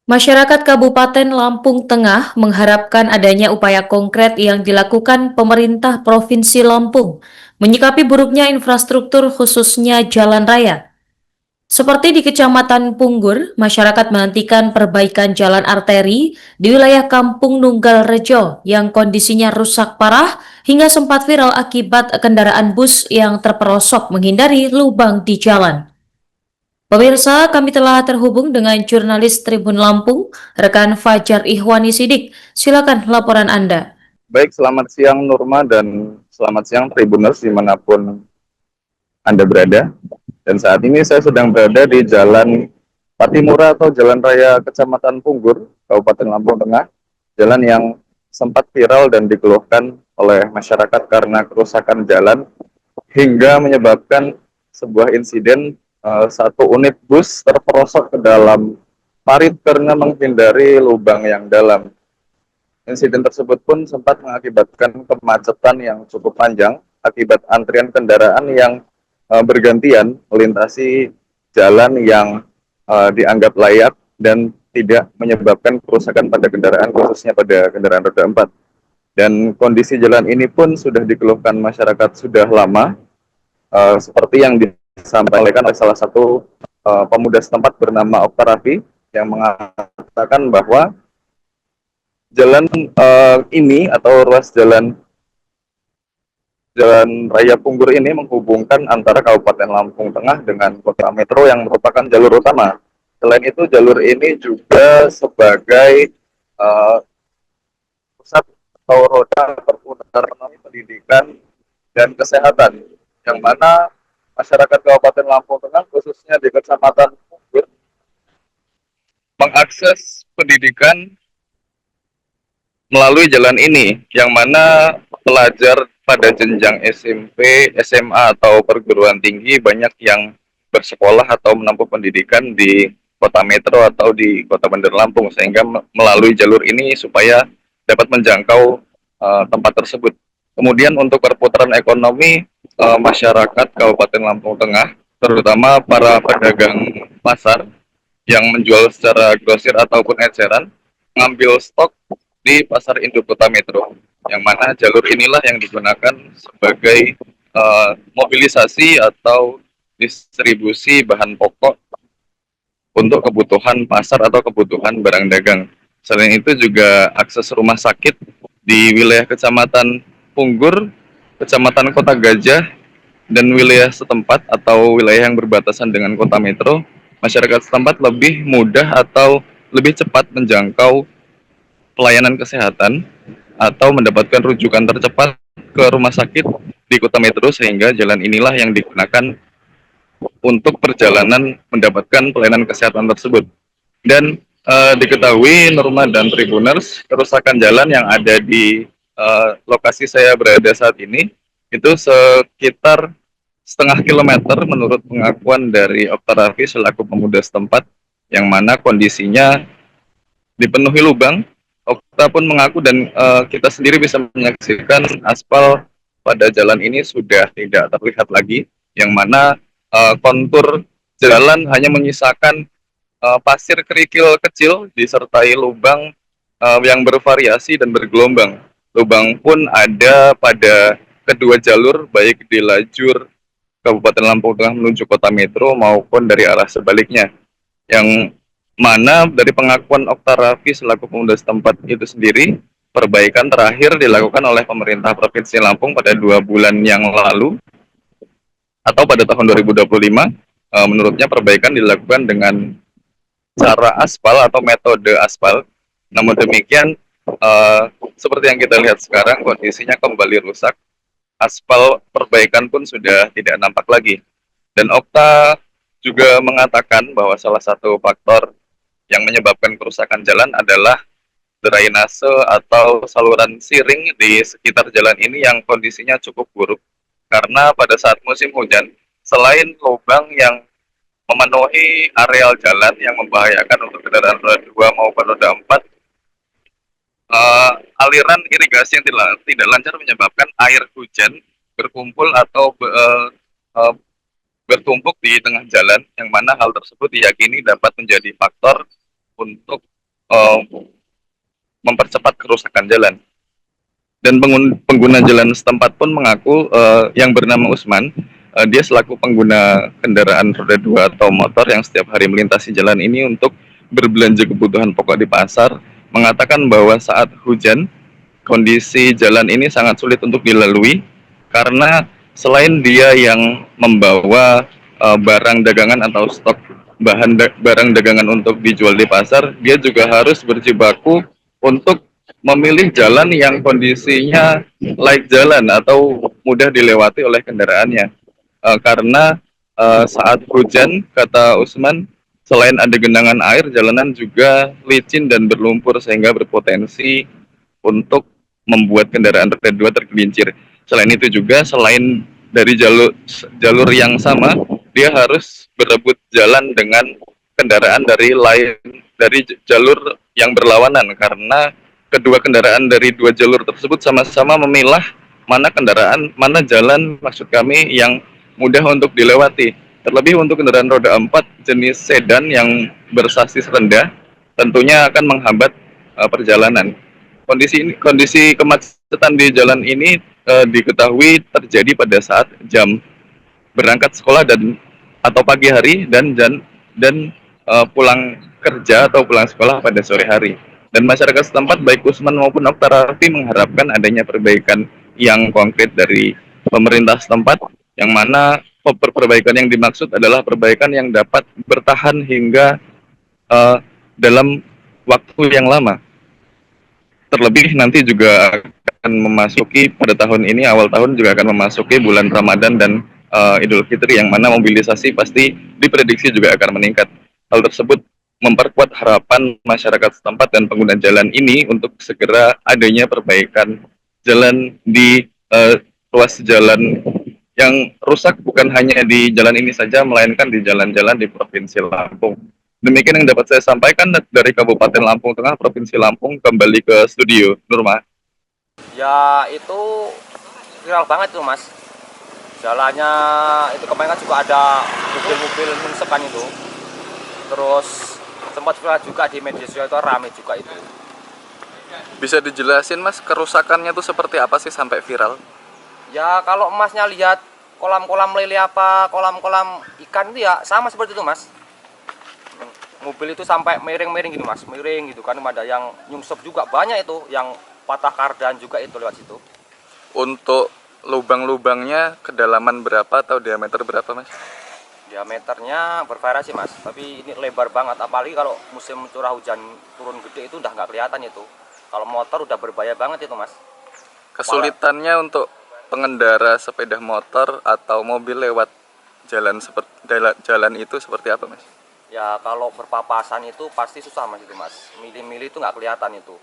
Masyarakat Kabupaten Lampung Tengah mengharapkan adanya upaya konkret yang dilakukan pemerintah Provinsi Lampung menyikapi buruknya infrastruktur khususnya jalan raya. Seperti di Kecamatan Punggur, masyarakat menantikan perbaikan jalan arteri di wilayah Kampung Nunggal Rejo yang kondisinya rusak parah hingga sempat viral akibat kendaraan bus yang terperosok menghindari lubang di jalan. Pemirsa, kami telah terhubung dengan jurnalis Tribun Lampung, rekan Fajar Ihwani Sidik. Silakan laporan Anda. Baik, selamat siang Nurma dan selamat siang Tribuners dimanapun Anda berada. Dan saat ini saya sedang berada di Jalan Patimura atau Jalan Raya Kecamatan Punggur, Kabupaten Lampung Tengah. Jalan yang sempat viral dan dikeluhkan oleh masyarakat karena kerusakan jalan hingga menyebabkan sebuah insiden satu unit bus terperosok ke dalam parit karena menghindari lubang yang dalam. Insiden tersebut pun sempat mengakibatkan kemacetan yang cukup panjang akibat antrian kendaraan yang bergantian melintasi jalan yang dianggap layak dan tidak menyebabkan kerusakan pada kendaraan, khususnya pada kendaraan roda 4. Dan kondisi jalan ini pun sudah dikeluhkan masyarakat sudah lama, seperti yang disampaikan oleh salah satu pemuda setempat bernama Okta Raffi yang mengatakan bahwa jalan ini atau ruas jalan Jalan Raya Punggur ini menghubungkan antara Kabupaten Lampung Tengah dengan Kota Metro yang merupakan jalur utama. Selain itu, jalur ini juga sebagai uh, pusat atau roda perputaran ekonomi, pendidikan, dan kesehatan, yang mana masyarakat Kabupaten Lampung Tengah, khususnya di Kecamatan Punggur, mengakses pendidikan melalui jalan ini, yang mana pelajar pada jenjang SMP, SMA, atau perguruan tinggi banyak yang bersekolah atau menempuh pendidikan di kota metro atau di kota Bandar Lampung, sehingga melalui jalur ini supaya dapat menjangkau tempat tersebut. Kemudian untuk perputaran ekonomi masyarakat Kabupaten Lampung Tengah, terutama para pedagang pasar yang menjual secara grosir ataupun eceran, mengambil stok di pasar induk kota metro, yang mana jalur inilah yang digunakan sebagai mobilisasi atau distribusi bahan pokok untuk kebutuhan pasar atau kebutuhan barang dagang. Selain itu juga akses rumah sakit di wilayah Kecamatan Punggur, Kecamatan Kota Gajah, dan wilayah setempat atau wilayah yang berbatasan dengan kota metro, masyarakat setempat lebih mudah atau lebih cepat menjangkau pelayanan kesehatan atau mendapatkan rujukan tercepat ke rumah sakit di kota metro, sehingga jalan inilah yang digunakan untuk perjalanan mendapatkan pelayanan kesehatan tersebut. Dan diketahui Norma dan Tribuners, kerusakan jalan yang ada di lokasi saya berada saat ini itu sekitar setengah kilometer menurut pengakuan dari Okta Raffi selaku pemuda setempat, yang mana kondisinya dipenuhi lubang. Okta pun mengaku dan kita sendiri bisa menyaksikan aspal pada jalan ini sudah tidak terlihat lagi, yang mana kontur jalan hanya menyisakan pasir kerikil kecil disertai lubang yang bervariasi dan bergelombang. Lubang pun ada pada kedua jalur, baik di lajur Kabupaten Lampung Tengah menuju kota metro maupun dari arah sebaliknya. Yang mana dari pengakuan Okta Raffi selaku pemuda setempat itu sendiri, perbaikan terakhir dilakukan oleh pemerintah Provinsi Lampung pada 2 bulan yang lalu atau pada tahun 2025. Menurutnya perbaikan dilakukan dengan cara aspal atau metode aspal. Namun demikian, seperti yang kita lihat sekarang, kondisinya kembali rusak. Aspal perbaikan pun sudah tidak nampak lagi. Dan Okta juga mengatakan bahwa salah satu faktor yang menyebabkan kerusakan jalan adalah drainase atau saluran siring di sekitar jalan ini yang kondisinya cukup buruk. Karena pada saat musim hujan, selain lubang yang memenuhi areal jalan yang membahayakan untuk kendaraan roda 2 maupun roda 4, aliran irigasi yang tidak lancar menyebabkan air hujan berkumpul atau bertumpuk di tengah jalan, yang mana hal tersebut diyakini dapat menjadi faktor untuk eh, mempercepat kerusakan jalan. Dan pengguna jalan setempat pun mengaku yang bernama Usman, dia selaku pengguna kendaraan roda dua atau motor yang setiap hari melintasi jalan ini untuk berbelanja kebutuhan pokok di pasar, mengatakan bahwa saat hujan kondisi jalan ini sangat sulit untuk dilalui karena selain dia yang membawa barang dagangan atau stok barang dagangan untuk dijual di pasar, dia juga harus berjibaku untuk memilih jalan yang kondisinya laik jalan atau mudah dilewati oleh kendaraannya. Karena saat hujan, kata Usman, selain ada genangan air, jalanan juga licin dan berlumpur sehingga berpotensi untuk membuat kendaraan roda dua tergelincir. Selain itu juga, selain dari jalur yang sama, dia harus berebut jalan dengan kendaraan dari jalur yang berlawanan karena kedua kendaraan dari dua jalur tersebut sama-sama memilah mana jalan maksud kami yang mudah untuk dilewati. Terlebih untuk kendaraan roda 4 jenis sedan yang bersasis rendah tentunya akan menghambat perjalanan. Kondisi kemacetan di jalan ini diketahui terjadi pada saat jam berangkat sekolah dan atau pagi hari dan pulang kerja atau pulang sekolah pada sore hari. Dan masyarakat setempat baik Usman maupun Oktararti mengharapkan adanya perbaikan yang konkret dari pemerintah setempat, yang mana perbaikan yang dimaksud adalah perbaikan yang dapat bertahan hingga dalam waktu yang lama. Terlebih nanti juga akan memasuki pada tahun ini, awal tahun juga akan memasuki bulan Ramadan dan Idul Fitri, yang mana mobilisasi pasti diprediksi juga akan meningkat. Hal tersebut memperkuat harapan masyarakat setempat dan pengguna jalan ini untuk segera adanya perbaikan jalan di ruas jalan yang rusak, bukan hanya di jalan ini saja, melainkan di jalan-jalan di Provinsi Lampung. Demikian yang dapat saya sampaikan dari Kabupaten Lampung Tengah, Provinsi Lampung. Kembali ke studio, Nurma. Ya itu viral banget tuh mas. Jalannya itu kemarin kan juga ada mobil-mobil mensekan itu. Terus sempat viral juga di media sosial, itu rame juga itu. Bisa dijelasin mas, kerusakannya tuh seperti apa sih sampai viral? Ya kalau emasnya lihat kolam-kolam lele apa, kolam-kolam ikan itu ya sama seperti itu mas. Mobil itu sampai miring-miring gitu mas, miring gitu kan, ada yang nyungsep juga, banyak itu yang patah kardan juga itu lewat situ. Untuk lubang-lubangnya kedalaman berapa atau diameter berapa mas? Diameternya bervariasi mas, tapi ini lebar banget, apalagi kalau musim curah hujan turun gede itu udah nggak kelihatan itu. Kalau motor udah berbahaya banget itu mas. Kesulitannya untuk pengendara sepeda motor atau mobil lewat jalan itu seperti apa mas? Ya kalau berpapasan itu pasti susah mas itu mas, milih-milih itu nggak kelihatan itu.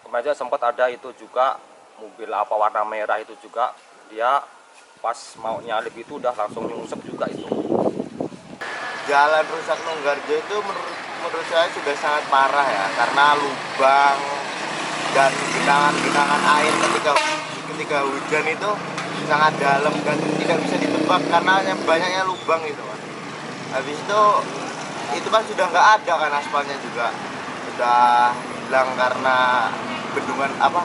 Kemarin sempat ada itu juga mobil apa warna merah itu juga, dia pas mau nyalip itu udah langsung nyungsep juga itu. Jalan rusak Nunggarjo itu menurut saya sudah sangat parah ya, karena lubang dan genangan air ketika hujan itu sangat dalam dan tidak bisa ditebak karena banyaknya lubang itu mas. Habis itu kan sudah nggak ada kan aspalnya juga, sudah hilang karena bendungan apa,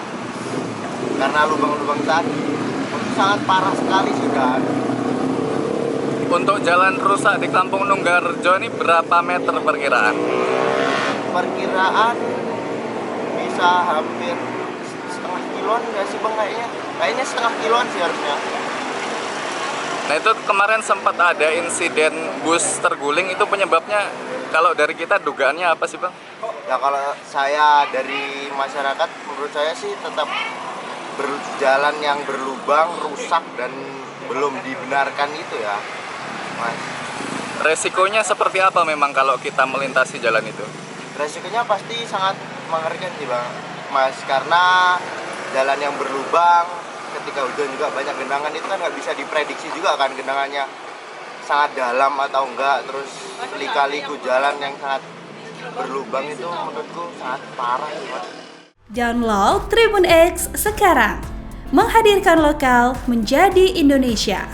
karena lubang-lubang tadi. Itu sangat parah sekali sudah. Untuk jalan rusak di Kampung Nunggarjo ini berapa meter perkiraan? Perkiraan bisa hampir setengah kiloan nggak sih bang, kayaknya setengah kiloan sih harusnya. Nah itu kemarin sempat ada insiden bus terguling, itu penyebabnya kalau dari kita dugaannya apa sih bang? Ya kalau saya dari masyarakat, menurut saya sih tetap berjalan yang berlubang, rusak dan belum dibenarkan itu ya mas. Resikonya seperti apa memang kalau kita melintasi jalan itu? Resikonya pasti sangat mengerikan sih bang mas, karena jalan yang berlubang, ketika hujan juga banyak genangan, itu kan nggak bisa diprediksi juga kan genangannya sangat dalam atau enggak. Terus lika-liku jalan yang sangat berlubang itu menurutku sangat parah sih mas. Download Tribun X sekarang, menghadirkan lokal menjadi Indonesia.